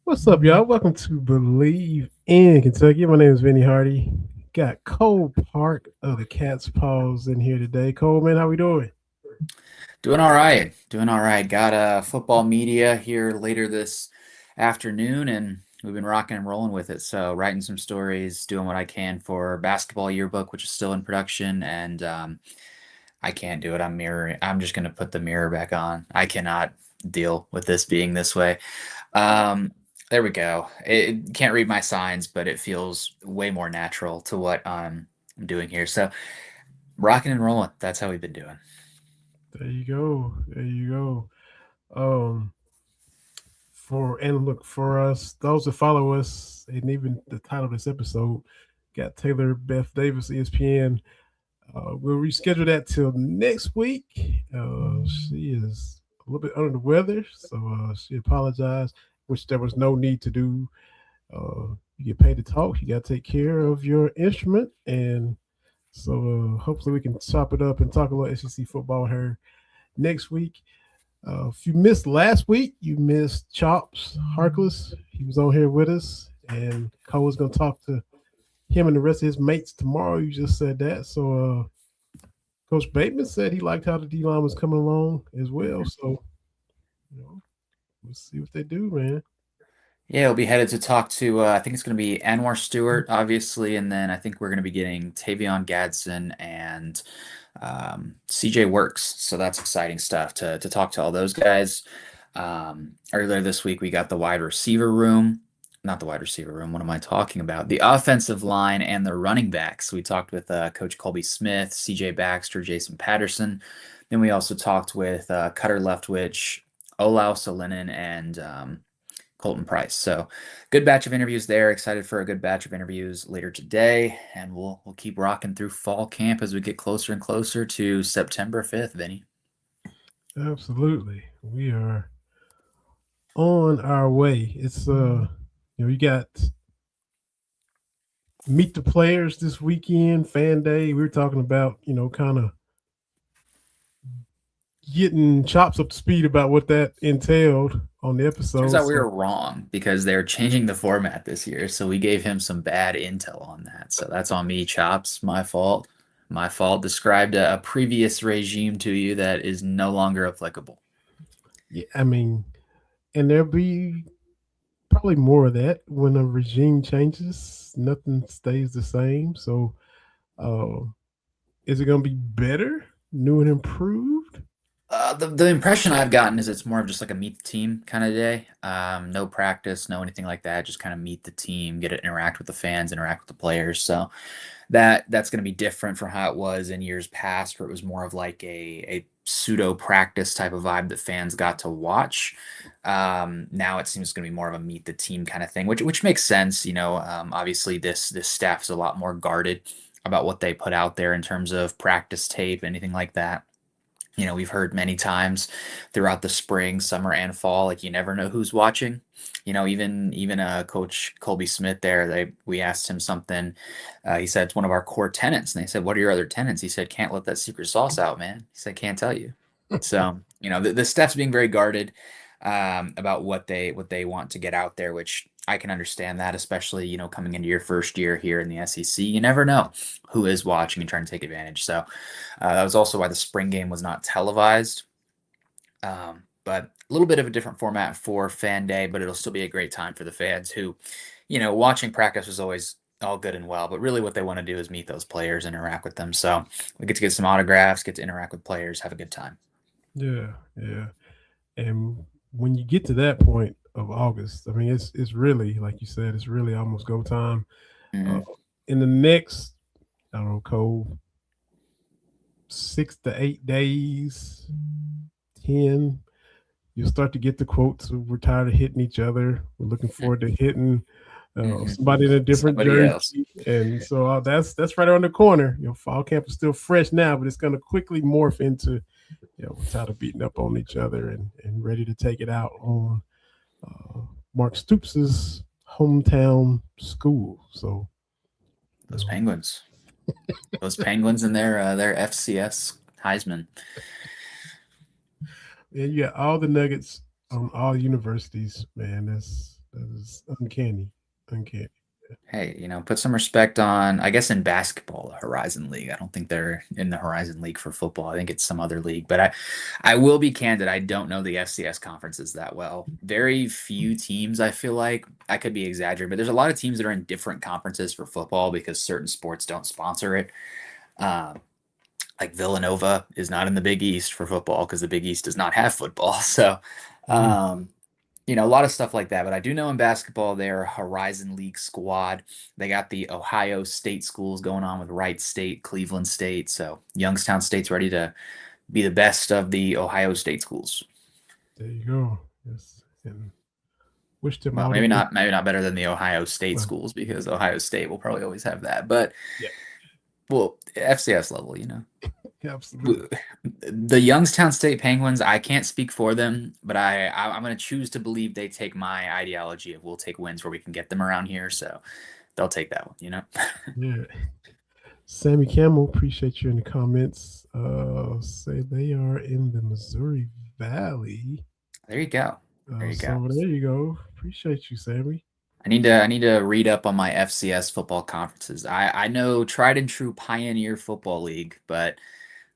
What's up, y'all? Welcome to Believe in Kentucky. My name is Vinny Hardy. Got Cole Park of the Cat's Paws in here today. Cole, man, how we doing? Doing all right. Doing all right. Got football media here later this afternoon, and we've been rocking and rolling with it. So, writing some stories, doing what I can for basketball yearbook, which is still in production, and I can't do it. I'm mirroring. I'm just gonna put the mirror back on. I cannot deal with this being this way. Um, there we go. It can't read my signs, but it feels way more natural to what I'm doing here. So, rocking and rolling. That's how we've been doing. There you go. There you go. Um, for us, those that follow us, and even the title of this episode, got Taylor Beth Davis, ESPN. We'll reschedule that till next week. She is a little bit under the weather, so she apologized, which there was no need to do. You get paid to talk. You got to take care of your instrument, and so hopefully we can chop it up and talk a little SEC football with her next week. If you missed last week, you missed Chops Harkless. He was on here with us, and Cole's going to talk to him and the rest of his mates tomorrow. You just said that. So Coach Bateman said he liked how the D line was coming along as well. So, we'll see what they do, man. Yeah, we'll be headed to talk to, I think it's going to be Anwar Stewart, obviously, and then I think we're going to be getting Tavion Gadsden and CJ Works. So that's exciting stuff to talk to all those guys. Earlier this week, we got the wide receiver room. Not the wide receiver room. What am I talking about? The offensive line and the running backs. We talked with Coach Colby Smith, CJ Baxter, Jason Patterson. Then we also talked with Cutter Leftwich, Olau Solinen, and Colton Price. So good batch of interviews there. Excited for a good batch of interviews later today, and we'll keep rocking through fall camp as we get closer and closer to September 5th, Vinny. Absolutely. We are on our way. It's you got meet the players this weekend, fan day. We were talking about, kind of getting chops up to speed about what that entailed on the Turns episode. out we So were wrong because they're changing the format this year, so we gave him some bad intel on that. So that's on me, Chops. My fault. My fault. Described a previous regime to you that is no longer applicable. yeah, I mean, and there'll be probably more of that when a regime changes. Nothing stays the same. So, uh, is it going to be better, new and improved? The impression I've gotten is it's more of just like a meet the team kind of day. No practice, no anything like that. Just kind of meet the team, get to interact with the fans, interact with the players. So that's going to be different from how it was in years past, where it was more of like a pseudo practice type of vibe that fans got to watch. Now it seems going to be more of a meet the team kind of thing, which makes sense. Obviously this staff is a lot more guarded about what they put out there in terms of practice tape, anything like that. We've heard many times throughout the spring, summer, and fall, like you never know who's watching. Even Coach Colby Smith there, we asked him something. He said it's one of our core tenants, and they said, "What are your other tenants?" He said, "Can't let that secret sauce out, man." He said, "Can't tell you." So the staff's being very guarded about what they want to get out there, which I can understand that, especially coming into your first year here in the SEC. You never know who is watching and trying to take advantage. So that was also why the spring game was not televised. But a little bit of a different format for fan day, but it'll still be a great time for the fans who, watching practice was always all good and well, but really what they want to do is meet those players, interact with them. So we get to get some autographs, get to interact with players, have a good time. Yeah, yeah. And when you get to that point of August, I mean, it's really like you said, it's really almost go time. Uh, Mhm. in the next, I don't know, Cole, 6 to 8 days, 10, you'll start to get the quotes of we're tired of hitting each other. We're looking forward to hitting Mhm. somebody in a different Somebody jersey. else. And so that's right around the corner. Fall camp is still fresh now, but it's going to quickly morph into, we're tired of beating up on each other and ready to take it out on uh, Mark Stoops's hometown school. So, you Those know, Penguins. Those Penguins and their FCS Heisman. and you got all the nuggets on all universities, man. That is uncanny, uncanny. Hey, put some respect on, I guess in basketball, the Horizon League. I don't think they're in the Horizon League for football. I think it's some other league. But I will be candid. I don't know the FCS conferences that well. Very few teams, I feel like. I could be exaggerating, but there's a lot of teams that are in different conferences for football because certain sports don't sponsor it. Um, like Villanova is not in the Big East for football because the Big East does not have football. So, Mm, um, a lot of stuff like that. But I do know in basketball, they're a Horizon League squad. They got the Ohio State schools going on with Wright State, Cleveland State. So Youngstown State's ready to be the best of the Ohio State schools. there you go. Yes, and wish them Well, all the maybe best. not, maybe not better than the Ohio State Well, schools because Ohio State will probably always have that. But yeah, well, FCS level. absolutely. The Youngstown State Penguins, I can't speak for them, but I'm going to choose to believe they take my ideology of we'll take wins where we can get them around here. So they'll take that one. Yeah. Sammy Camel, appreciate you in the comments. Say they are in the Missouri Valley. There you go. There you go. So there you go. Appreciate you, Sammy. I need to read up on my FCS football conferences. I know tried and true Pioneer Football League, but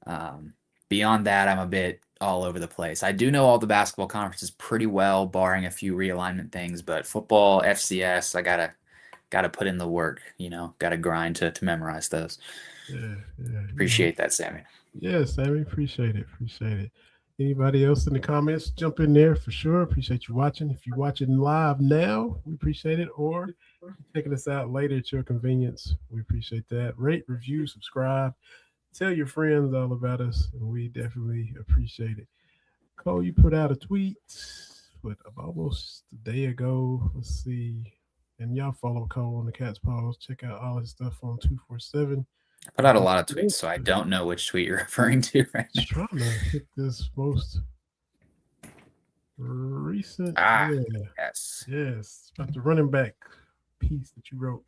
um, beyond that, I'm a bit all over the place. I do know all the basketball conferences pretty well, barring a few realignment things. But football, FCS, I gotta put in the work. Gotta grind to memorize those. Yeah, yeah, Appreciate that, Sammy. yeah, Sammy. Appreciate it. Appreciate it. Anybody else in the comments, jump in there for sure. Appreciate you watching. If you're watching live now, we appreciate it. Or checking us out later at your convenience, we appreciate that. Rate, review, subscribe, tell your friends all about us, and we definitely appreciate it. Cole, you put out a tweet, what, almost a day ago. Let's see. And y'all follow Cole on the Cat's Paws. Check out all his stuff on 247. I put out a lot of tweets, so I don't know which tweet you're referring to right now. Just trying to hit this most recent. Ah, Yeah, yes. yes. It's about the running back piece that you wrote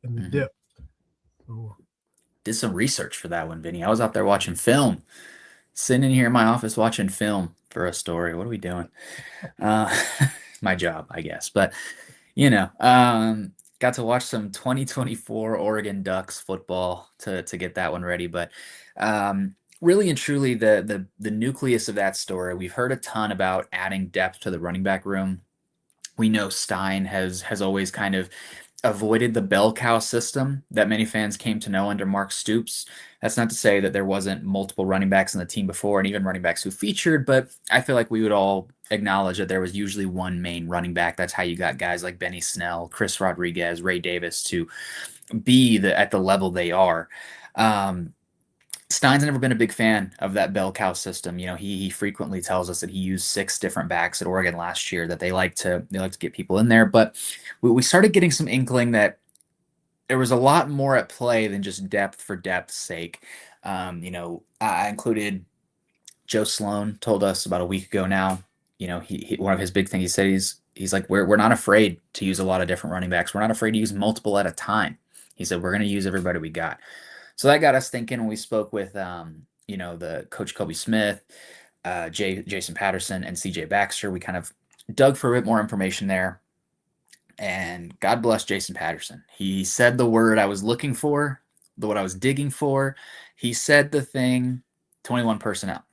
and the hmm depth. So, Did some research for that one, Vinny. I was out there watching film, sitting in here in my office watching film for a story. What are we doing? Uh, my job, I guess. But got to watch some 2024 Oregon Ducks football to get that one ready. But really and truly, the nucleus of that story, we've heard a ton about adding depth to the running back room. We know Stein has always kind of avoided the bell cow system that many fans came to know under Mark Stoops. That's not to say that there wasn't multiple running backs in the team before and even running backs who featured, but I feel like we would all acknowledge that there was usually one main running back. That's how you got guys like Benny Snell, Chris Rodriguez, Ray Davis to be at the level they are. Um, Stein's never been a big fan of that bell cow system. He frequently tells us that he used 6 different backs at Oregon last year. That they like to get people in there, but we started getting some inkling that there was a lot more at play than just depth for depth's sake. I included Joe Sloan told us about a week ago now. He one of his big things he said he's like we're not afraid to use a lot of different running backs. We're not afraid to use multiple at a time. He said we're going to use everybody we got. So that got us thinking when we spoke with the coach Kobe Smith, Jason Patterson, and CJ Baxter. We kind of dug for a bit more information there. And God bless Jason Patterson. He said the word I was looking for, what I was digging for. He said the thing 21 personnel.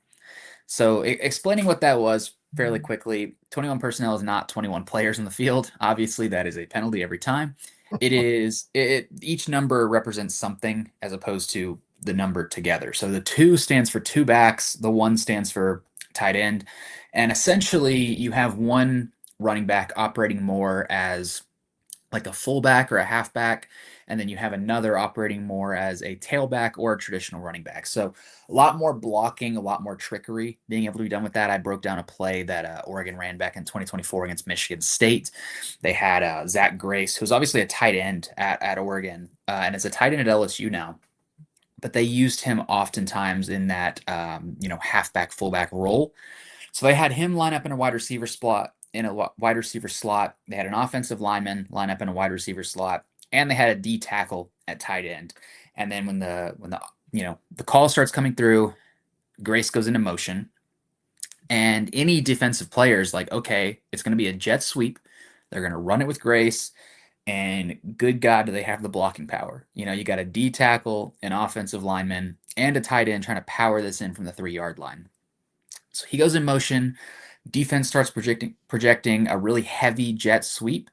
So explaining what that was fairly quickly, 21 personnel is not 21 players in the field. Obviously, that is a penalty every time. Each number represents something as opposed to the number together. So the 2 stands for 2 backs, the 1 stands for tight end. And essentially, you have one running back operating more as like a fullback or a halfback, and then you have another operating more as a tailback or a traditional running back. So a lot more blocking, a lot more trickery being able to be done with that. I broke down a play that Oregon ran back in 2024 against Michigan State. They had Zach Grace, who's obviously a tight end at Oregon, and is a tight end at LSU now. But they used him oftentimes in that halfback fullback role. So they had him line up in a wide receiver slot wide receiver slot. They had an offensive lineman line up in a wide receiver slot, and they had a D tackle at tight end. And then when the call starts coming through, Grace goes into motion, and any defensive player is like, okay, it's going to be a jet sweep. They're going to run it with Grace, and good God, do they have the blocking power? You got a D tackle, an offensive lineman, and a tight end trying to power this in from the 3-yard line. So he goes in motion. Defense starts projecting a really heavy jet sweep.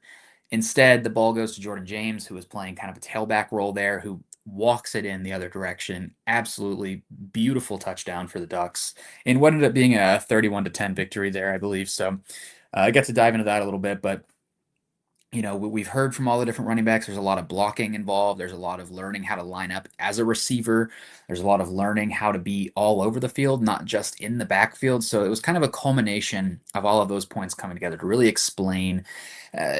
Instead, the ball goes to Jordan James, who was playing kind of a tailback role there, who walks it in the other direction. Absolutely beautiful touchdown for the Ducks, and what ended up being a 31-10 victory there, I believe. So I got to dive into that a little bit, but we've heard from all the different running backs. There's a lot of blocking involved. There's a lot of learning how to line up as a receiver. There's a lot of learning how to be all over the field, not just in the backfield. So it was kind of a culmination of all of those points coming together to really explain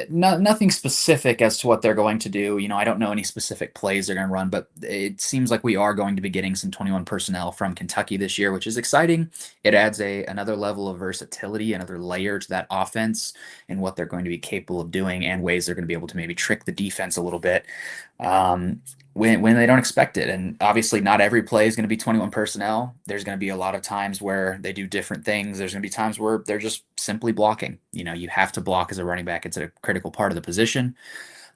nothing specific as to what they're going to do. I don't know any specific plays they're going to run, but it seems like we are going to be getting some 21 personnel from Kentucky this year, which is exciting. It adds another level of versatility, another layer to that offense and what they're going to be capable of doing, and ways they're going to be able to maybe trick the defense a little bit when they don't expect it. And obviously, not every play is going to be 21 personnel. There's going to be a lot of times where they do different things. There's going to be times where they're just simply blocking. You have to block as a running back. It's a critical part of the position.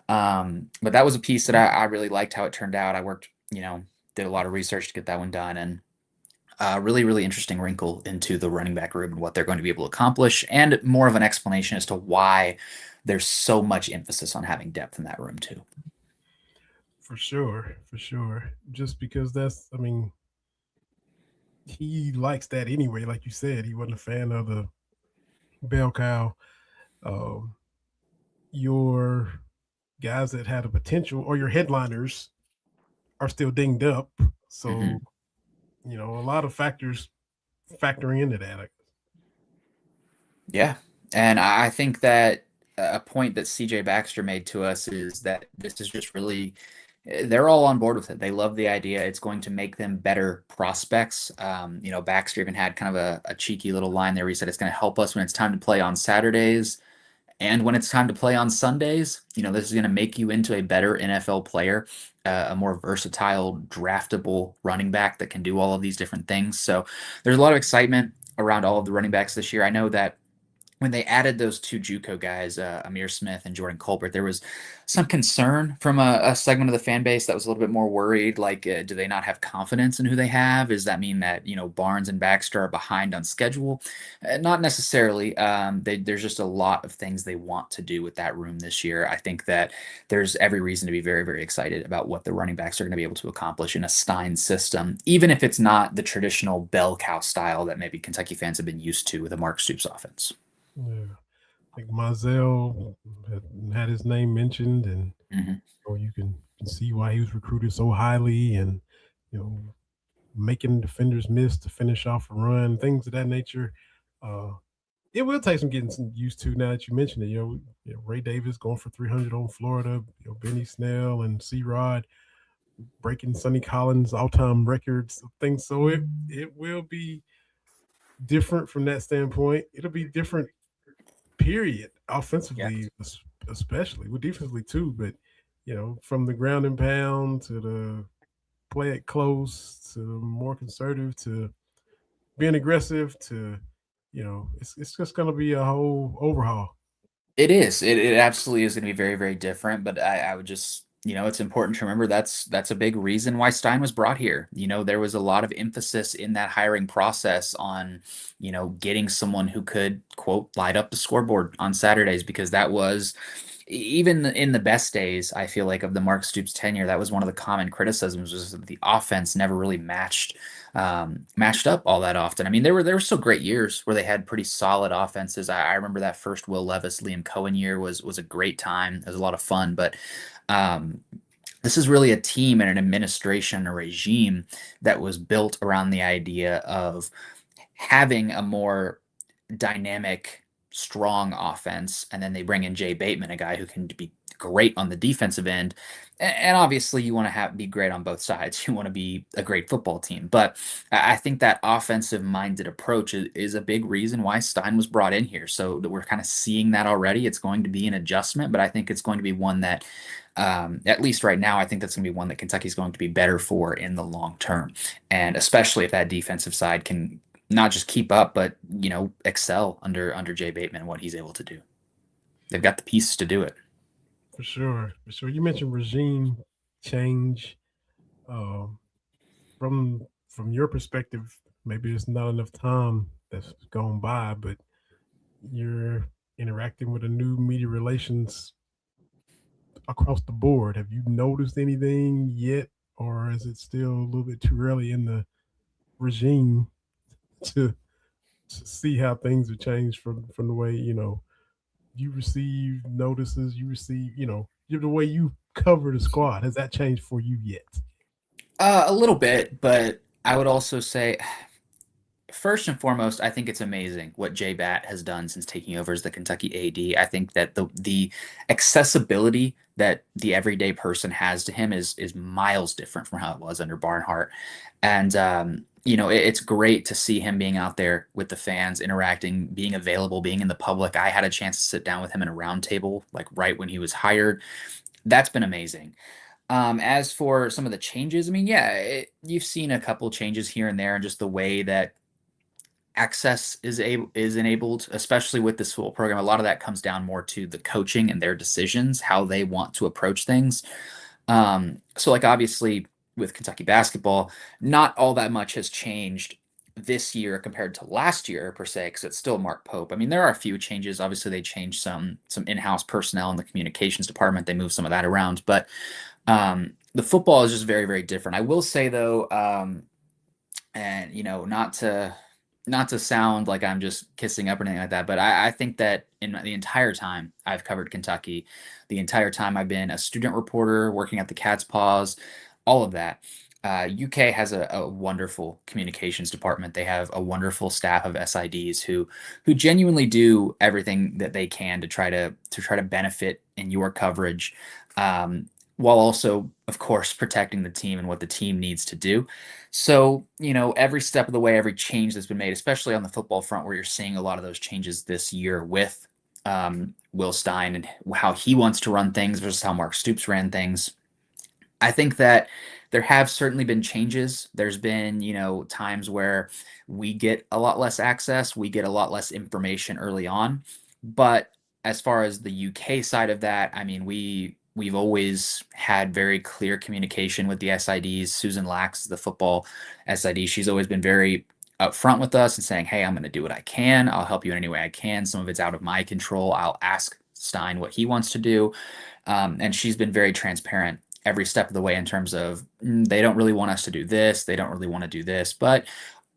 But that was a piece that I really liked how it turned out. I worked, did a lot of research to get that one done, and really, really interesting wrinkle into the running back room and what they're going to be able to accomplish, and more of an explanation as to why there's so much emphasis on having depth in that room too. For sure, for sure. Just because I mean, he likes that anyway. Like you said, he wasn't a fan of the bell cow. Um, your guys that had a potential, or your headliners, are still dinged up. So, Mhm. a lot of factors factoring into that. Yeah. And I think that a point that CJ Baxter made to us is that this is just really, they're all on board with it. They love the idea. It's going to make them better prospects. Baxter even had kind of a cheeky little line there where he said it's going to help us when it's time to play on Saturdays. And when it's time to play on Sundays, this is going to make you into a better NFL player, a more versatile, draftable running back that can do all of these different things. So there's a lot of excitement around all of the running backs this year. I know that when they added those two JUCO guys, Amir Smith and Jordan Colbert, there was some concern from a segment of the fan base that was a little bit more worried. Like, do they not have confidence in who they have? Does that mean that Barnes and Baxter are behind on schedule? Not necessarily. There's just a lot of things they want to do with that room this year. I think that there's every reason to be very, very excited about what the running backs are going to be able to accomplish in a Stein system, even if it's not the traditional bell cow style that maybe Kentucky fans have been used to with a Mark Stoops offense. Yeah. Like Mizell had his name mentioned, and Mm-hmm. you can see why he was recruited so highly, and you know making defenders miss to finish off a run, things of that nature. Uh, it will take some getting some used to now that you mentioned it. Ray Davis going for 300 on Florida. Benny Snell and C. Rod breaking Sonny Collins' all-time records, things. So it will be different from that standpoint. It'll be different, period. Yeah. Offensively, especially with defensively too. But from the ground and pound to the play it close to more conservative to being aggressive to it's just going to be a whole overhaul. It is. It absolutely is going to be very, very different. But I would just, it's important to remember that's a big reason why Stein was brought here. There was a lot of emphasis in that hiring process on, getting someone who could, quote, light up the scoreboard on Saturdays, because that was even in the best days, I feel like of the Mark Stoops tenure, that was one of the common criticisms was that the offense never really matched up all that often. I mean, there were still great years where they had pretty solid offenses. I remember that first Will Levis, Liam Cohen year was a great time. It was a lot of fun, but um, this is really a team and an administration, a regime that was built around the idea of having a more dynamic, strong offense, and then they bring in Jay Bateman, a guy who can be great on the defensive end. And obviously, you want to have be great on both sides. You want to be a great football team, but I think that offensive-minded approach is a big reason why Stein was brought in here. So that we're kind of seeing that already. It's going to be an adjustment, but I think it's going to be one that, at least right now, I think that's going to be one that Kentucky's going to be better for in the long term, and especially if that defensive side can not just keep up, but excel under Jay Bateman and what he's able to do. They've got the pieces to do it. For sure, for sure. You mentioned regime change. Um, from your perspective, maybe there's not enough time that's gone by, but you're interacting with a new media relations across the board. Have you noticed anything yet, or is it still a little bit too early in the regime to to see how things have changed from the way you receive notices, you receive the way you cover the squad? Has that changed for you yet? A little bit, but I would also say, first and foremost, I think it's amazing what Jay Bat has done since taking over as the Kentucky AD. I think that the accessibility that the everyday person has to him is miles different from how it was under Barnhart, and it's great to see him being out there with the fans, interacting, being available, being in the public. I had a chance to sit down with him in a roundtable, like right when he was hired. That's been amazing. As for some of the changes, I mean, yeah, you've seen a couple changes here and there, and just the way that access is enabled, especially with this football program. A lot of that comes down more to the coaching and their decisions, how they want to approach things. So like obviously with Kentucky basketball, not all that much has changed this year compared to last year per se, because it's still Mark Pope. I mean, there are a few changes. Obviously, they changed some in-house personnel in the communications department. They moved some of that around, but the football is just very, very different. I will say though, and not to sound like I'm just kissing up or anything like that, but I think that in the entire time I've covered Kentucky, the entire time I've been a student reporter working at the Cat's Paws, all of that. UK has a wonderful communications department. They have a wonderful staff of SIDs who genuinely do everything that they can to try to benefit in your coverage, while also, of course, protecting the team and what the team needs to do. So, every step of the way, every change that's been made, especially on the football front, where you're seeing a lot of those changes this year with Will Stein and how he wants to run things versus how Mark Stoops ran things. I think that there have certainly been changes. There's been, times where we get a lot less access, we get a lot less information early on. But as far as the UK side of that, I mean, we've always had very clear communication with the SIDs. Susan Lax, the football SID, she's always been very upfront with us and saying, "Hey, I'm going to do what I can. I'll help you in any way I can. Some of it's out of my control. I'll ask Stein what he wants to do." And she's been very transparent every step of the way in terms of they don't really want us to do this, they don't really want to do this, but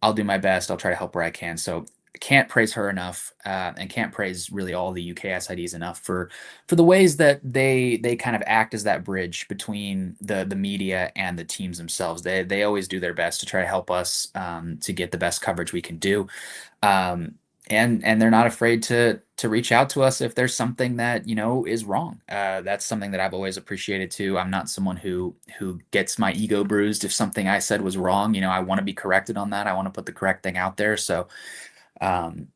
I'll do my best. I'll try to help where I can. So can't praise her enough, and can't praise really all the UK SIDs enough for the ways that they kind of act as that bridge between the media and the teams themselves. They always do their best to try to help us, to get the best coverage we can do. Um, and they're not afraid to reach out to us if there's something that is wrong. That's something that I've always appreciated too. I'm not someone who gets my ego bruised if something I said was wrong. I want to be corrected on that. I want to put the correct thing out there. So um,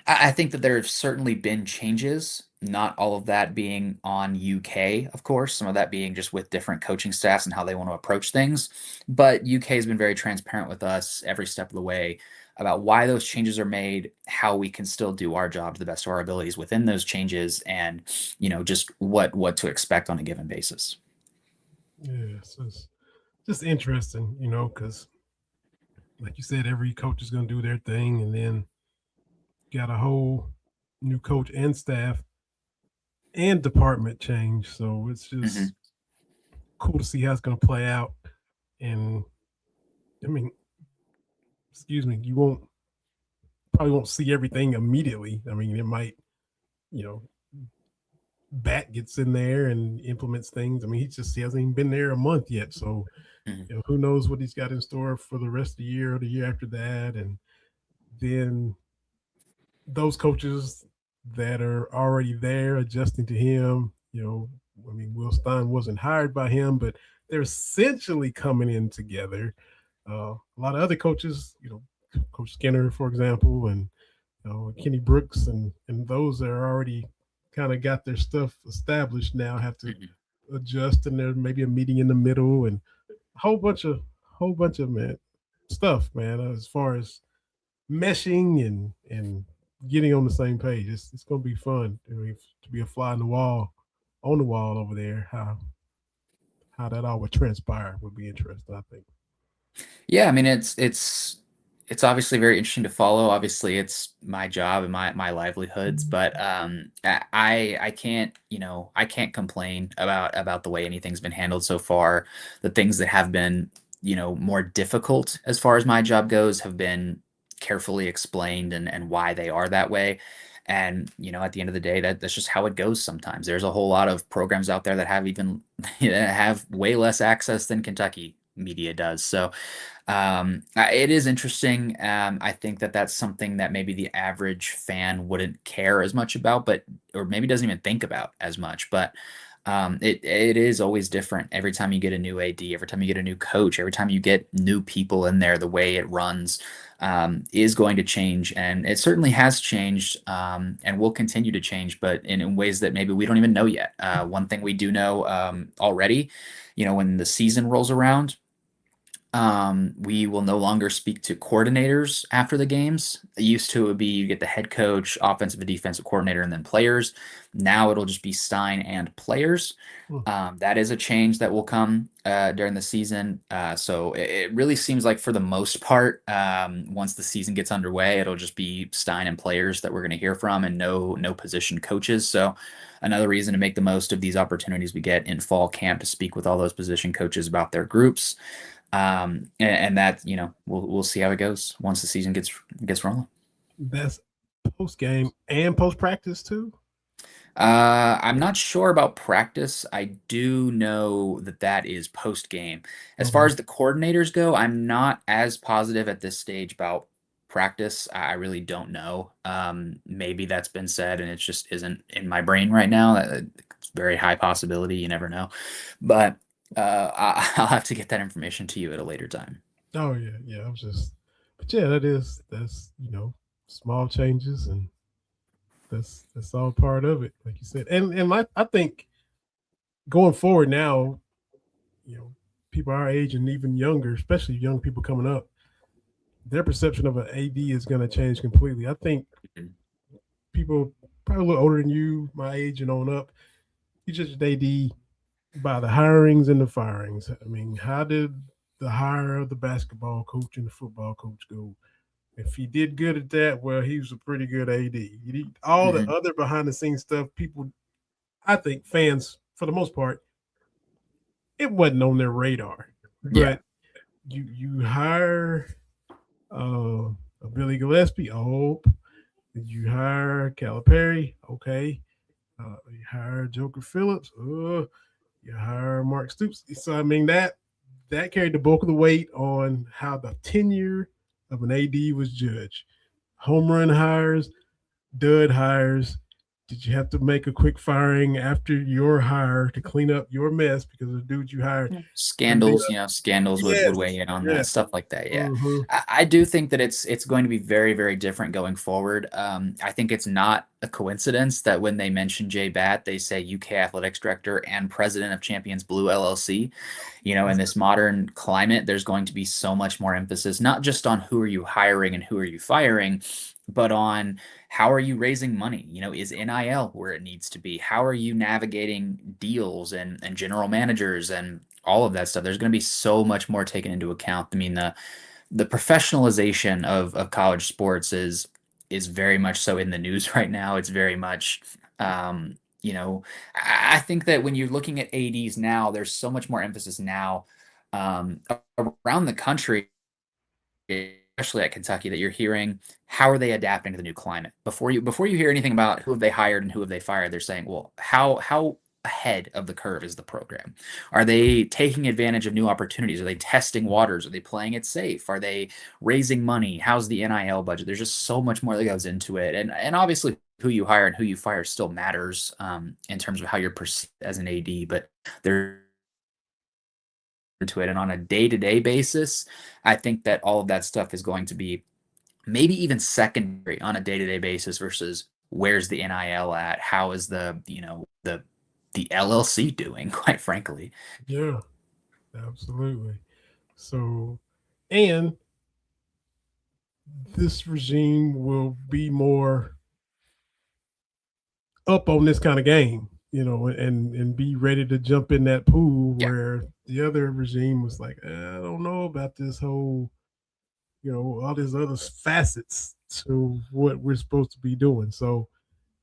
I think that there have certainly been changes. Not all of that being on UK, of course, some of that being just with different coaching staffs and how they want to approach things. But UK has been very transparent with us every step of the way about why those changes are made, how we can still do our job to the best of our abilities within those changes, and just what to expect on a given basis. Yeah, so it's just interesting, because like you said, every coach is going to do their thing, and then got a whole new coach and staff and department change. So it's Hmm. just cool to see how it's going to play out. And I mean, excuse me, you won't probably won't see everything immediately. I mean, it might, you know, Bat gets in there and implements things. I mean, he hasn't even been there a month yet. So, Hmm. who knows what he's got in store for the rest of the year or the year after that. And then those coaches that are already there adjusting to him, I mean, Will Stein wasn't hired by him, but they're essentially coming in together. A lot of other coaches, Coach Skinner, for example, and Kenny Brooks, and those that are already kind of got their stuff established now have to Hmm. adjust, and there maybe a meeting in the middle, and a whole bunch of man stuff, man. As far as meshing and getting on the same page, it's gonna be fun. I mean, to be a fly on the wall over there. How that all would transpire would be interesting, I think. Yeah, I mean it's obviously very interesting to follow. Obviously, it's my job and my livelihoods, but I can't, I can't complain about the way anything's been handled so far. The things that have been, more difficult as far as my job goes have been carefully explained and why they are that way. And, at the end of the day, that's just how it goes sometimes. There's a whole lot of programs out there that have even that have way less access than Kentucky media does. So it is interesting. I think that that's something that maybe the average fan wouldn't care as much about, but or maybe doesn't even think about as much. But it is always different every time you get a new AD, every time you get a new coach, every time you get new people in there. The way it runs is going to change, and it certainly has changed, and will continue to change, but in ways that maybe we don't even know yet. One thing we do know already, when the season rolls around. We will no longer speak to coordinators after the games. It used to be you get the head coach, offensive and defensive coordinator, and then players. Now it'll just be Stein and players. Hmm. That is a change that will come during the season. So it really seems like for the most part, once the season gets underway, it'll just be Stein and players that we're going to hear from, and no position coaches. So another reason to make the most of these opportunities we get in fall camp to speak with all those position coaches about their groups, and that we'll see how it goes once the season gets rolling. That's post game and post practice too. I'm not sure about practice. I do know that that is post game. As far Okay. as the coordinators go, I'm not as positive at this stage about practice. I really don't know. Maybe that's been said and it just isn't in my brain right now. It's a very high possibility. You never know. But I'll have to get that information to you at a later time. Oh yeah, yeah. I was just, but yeah, that's small changes, and that's all part of it, like you said. And I think going forward now, you know, people our age and even younger, especially young people coming up, their perception of an AD is going to change completely. I think Mhm. people probably a little older than you, my age and on up, you judge an AD by the hirings and the firings. I mean, how did the hire of the basketball coach and the football coach go? If he did good at that, well, he was a pretty good AD. All the Mhm. other behind the scenes stuff, people, I think fans, for the most part, it wasn't on their radar. Yeah. But you hire a Billy Gillespie, oh, did you hire Calipari? Okay. You hire Joker Phillips. You hire Mark Stoops. So I mean that carried the bulk of the weight on how the tenure of an AD was judged. Home run hires, dud hires. Did you have to make a quick firing after your hire to clean up your mess because of the dude you hired? Could be Scandals, scandals would yes, weigh in on yes. that stuff like that. Yeah, Mm-hmm. I do think that it's going to be very very different going forward. I think it's not a coincidence that when they mention Jay Batt, they say UK Athletics Director and President of Champions Blue LLC. In this modern climate, there's going to be so much more emphasis, not just on who are you hiring and who are you firing, but on how are you raising money? Is NIL where it needs to be? How are you navigating deals and general managers and all of that stuff? There's going to be so much more taken into account. I mean, the professionalization of college sports is very much so in the news right now. It's very much I think that when you're looking at ADs now, there's so much more emphasis now um, around the country, especially at Kentucky, that you're hearing how are they adapting to the new climate. Before you hear anything about who have they hired and who have they fired, they're saying, well, how ahead of the curve is the program? Are they taking advantage of new opportunities? Are they testing waters? Are they playing it safe? Are they raising money? How's the NIL budget? There's just so much more that goes into it, and obviously who you hire and who you fire still matters in terms of how you're perceived as an AD, but there to it. And on a day-to-day basis, I think that all of that stuff is going to be maybe even secondary on a day-to-day basis versus where's the NIL at? How is the LLC doing, quite frankly. Yeah, absolutely. So, and this regime will be more up on this kind of game, and be ready to jump in that pool Yeah. where the other regime was like, I don't know about this whole, all these other facets to what we're supposed to be doing. So,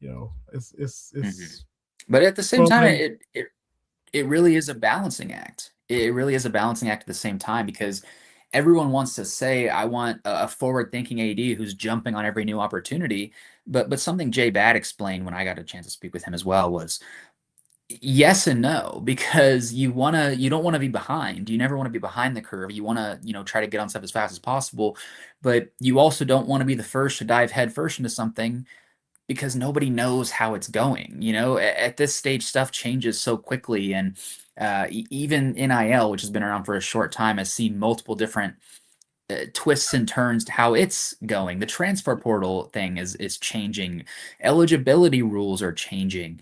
Mhm. it's But at the same well, time, man, it really is a balancing act. It really is a balancing act at the same time because everyone wants to say, I want a forward-thinking AD who's jumping on every new opportunity. But something Jay Bad explained when I got a chance to speak with him as well was yes and no, because you don't wanna be behind. You never wanna be behind the curve. You wanna, try to get on stuff as fast as possible, but you also don't wanna be the first to dive headfirst into something because nobody knows how it's going. At this stage, stuff changes so quickly, and even NIL, which has been around for a short time, has seen multiple different twists and turns to how it's going. The transfer portal thing is changing. Eligibility rules are changing.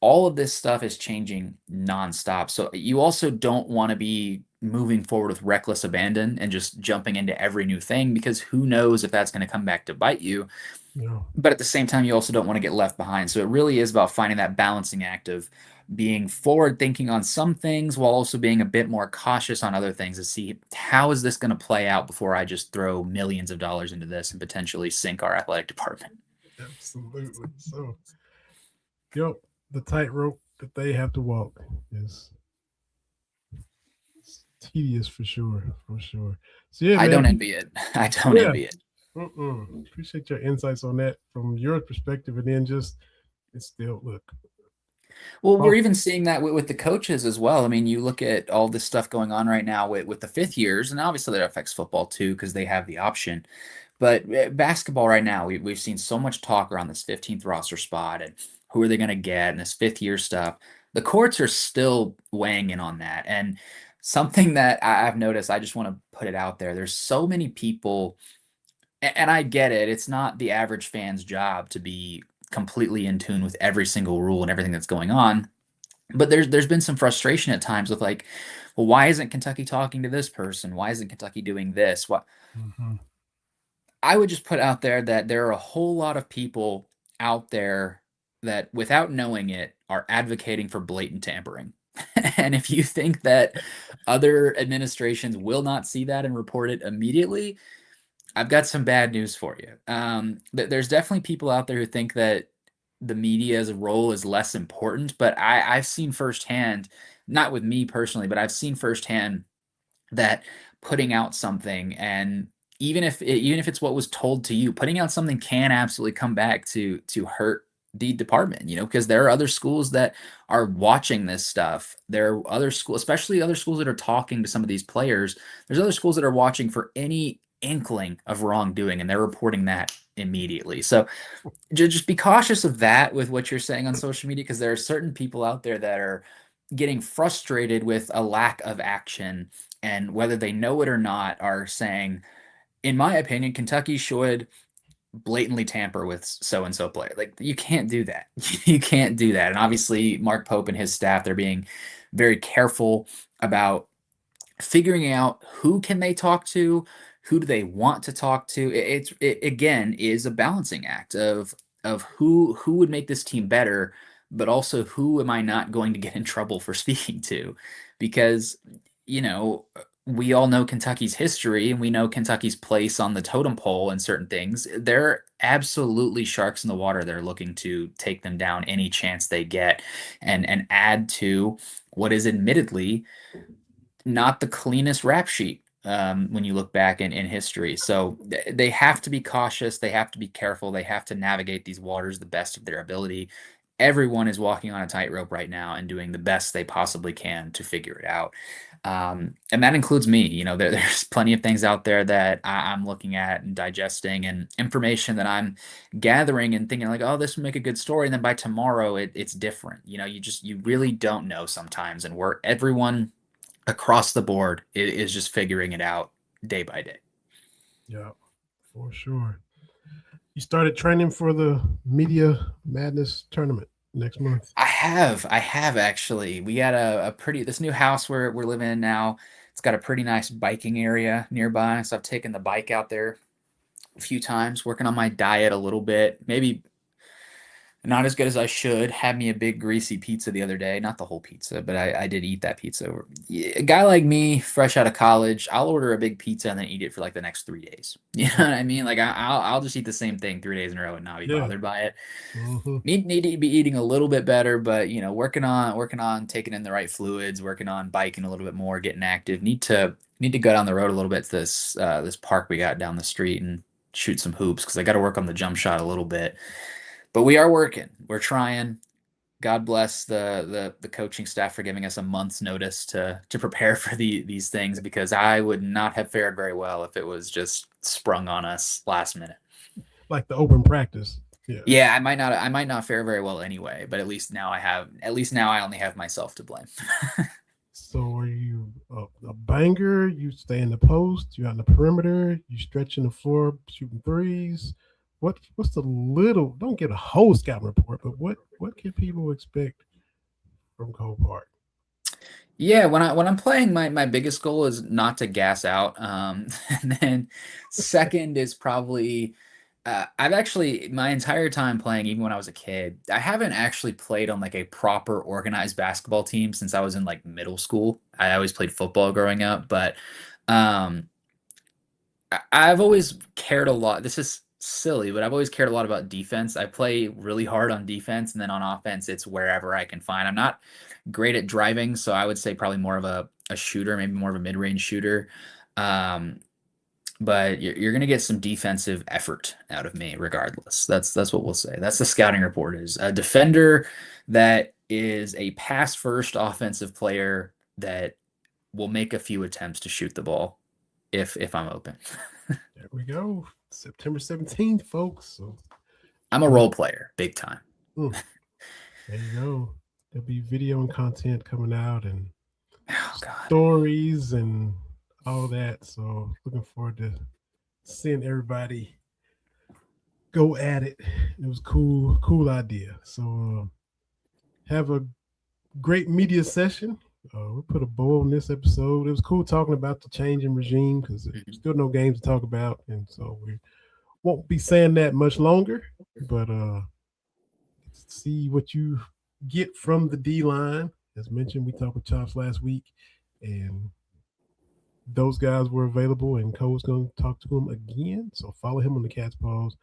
All of this stuff is changing nonstop. So you also don't want to be moving forward with reckless abandon and just jumping into every new thing because who knows if that's going to come back to bite you. you know, But at the same time, you also don't want to get left behind. So it really is about finding that balancing act of being forward thinking on some things while also being a bit more cautious on other things to see how is this going to play out before I just throw millions of dollars into this and potentially sink our athletic department. absolutely. So, yep, the tightrope that they have to walk is tedious for sure, for sure. So yeah, I man. don't envy it. I don't Yeah. envy it. Appreciate your insights on that from your perspective, and then just it's still look. Well, we're Oh, even seeing that with the coaches as well. I mean, you look at all this stuff going on right now with the fifth years, and obviously that affects football too because they have the option. But basketball right now, we've seen so much talk around this 15th roster spot and who are they going to get and this fifth year stuff. The courts are still weighing in on that. And something that I've noticed, I just want to put it out there. There's so many people, and I get it. It's not the average fan's job to be completely in tune with every single rule and everything that's going on. But there's been some frustration at times with like, well, why isn't Kentucky talking to this person? Why isn't Kentucky doing this? What mm-hmm. I would just put out there that there are a whole lot of people out there that, without knowing it, are advocating for blatant tampering. And if you think that other administrations will not see that and report it immediately, I've got some bad news for you. There's definitely people out there who think that the media's role is less important, but I've seen firsthand, not with me personally, but I've seen firsthand that putting out something, and even if it's what was told to you, putting out something can absolutely come back to hurt the department, because there are other schools that are watching this stuff. There are other schools, especially other schools that are talking to some of these players. There's other schools that are watching for any inkling of wrongdoing, and they're reporting that immediately. So just be cautious of that with what you're saying on social media, because there are certain people out there that are getting frustrated with a lack of action, and whether they know it or not are saying, in my opinion, Kentucky should blatantly tamper with so and so player. Like, you can't do that. You can't do that. And obviously Mark Pope and his staff, they're being very careful about figuring out who can they talk to, who do they want to talk to. It again is a balancing act of who would make this team better, but also who am I not going to get in trouble for speaking to, because you know we all know Kentucky's history and we know Kentucky's place on the totem pole and certain things. They're absolutely sharks in the water. They're looking to take them down any chance they get and add to what is admittedly not the cleanest rap sheet when you look back in history. So they have to be cautious. They have to be careful. They have to navigate these waters the best of their ability. Everyone is walking on a tightrope right now and doing the best they possibly can to figure it out. And that includes me. There's plenty of things out there that I'm looking at and digesting, and information that I'm gathering and thinking like, oh, this would make a good story. And then by tomorrow, it's different. You really don't know sometimes. And everyone across the board is just figuring it out day by day. Yeah, for sure. You started training for the Media Madness tournament next month. I have actually. We got a pretty this new house where we're living in now. It's got a pretty nice biking area nearby, so I've taken the bike out there a few times, working on my diet a little bit. Maybe not as good as I should. Had me a big greasy pizza the other day. Not the whole pizza, but I did eat that pizza. Yeah, a guy like me, fresh out of college, I'll order a big pizza and then eat it for like the next 3 days. You know what I mean? Like I'll just eat the same thing 3 days in a row and not be Yeah. bothered by it. Mm-hmm. Need to be eating a little bit better, but working on taking in the right fluids, working on biking a little bit more, getting active. Need to go down the road a little bit to this park we got down the street and shoot some hoops because I got to work on the jump shot a little bit. But we are working. We're trying. God bless the coaching staff for giving us a month's notice to prepare for these things, because I would not have fared very well if it was just sprung on us last minute. Like the open practice. Yeah. Yeah, I might not fare very well anyway, but at least now I only have myself to blame. So are you a banger? You stay in the post? You out in the perimeter? You stretching the floor, shooting threes? What's the little? Don't get a whole scout report, but what can people expect from Cole Park? Yeah, when I'm playing, my biggest goal is not to gas out. And then second is probably I've actually my entire time playing, even when I was a kid, I haven't actually played on like a proper organized basketball team since I was in like middle school. I always played football growing up, but um, I've always cared a lot. This is silly, but I've always cared a lot about defense. I play really hard on defense, and then on offense, it's wherever I can find. I'm not great at driving, so I would say probably more of a shooter, maybe more of a mid-range shooter. Um, but you're going to get some defensive effort out of me regardless. That's what we'll say. That's the scouting report: is a defender that is a pass first offensive player that will make a few attempts to shoot the ball if I'm open. There we go. September 17th, folks. So I'm a role player, big time. mm, there you go. There'll be video and content coming out and Oh God. stories and all that. So looking forward to seeing everybody go at it. It was cool idea. So have a great media session. We put a bow on this episode. It was cool talking about the change in regime because there's Mhm. still no games to talk about, and so we won't be saying that much longer. But see what you get from the D line. As mentioned, we talked with Chops last week, and those guys were available, and Cole's going to talk to him again. So follow him on the Cat's Paws.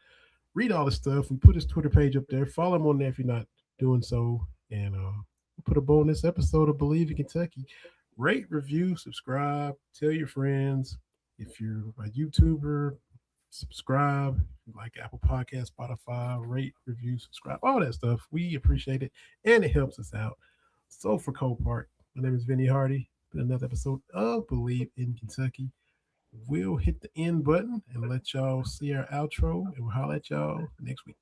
Read all the stuff. We put his Twitter page up there. Follow him on there if you're not doing so. And we'll put a bow in this episode of Believe in Kentucky. Rate, review, subscribe, tell your friends. If you're a YouTuber, subscribe. If you like Apple Podcast, Spotify, rate, review, subscribe, all that stuff. We appreciate it, and it helps us out. So for Cole Park, my name is Vinny Hardy. Been another episode of Believe in Kentucky. We'll hit the end button and let y'all see our outro, and we'll holler at y'all next week.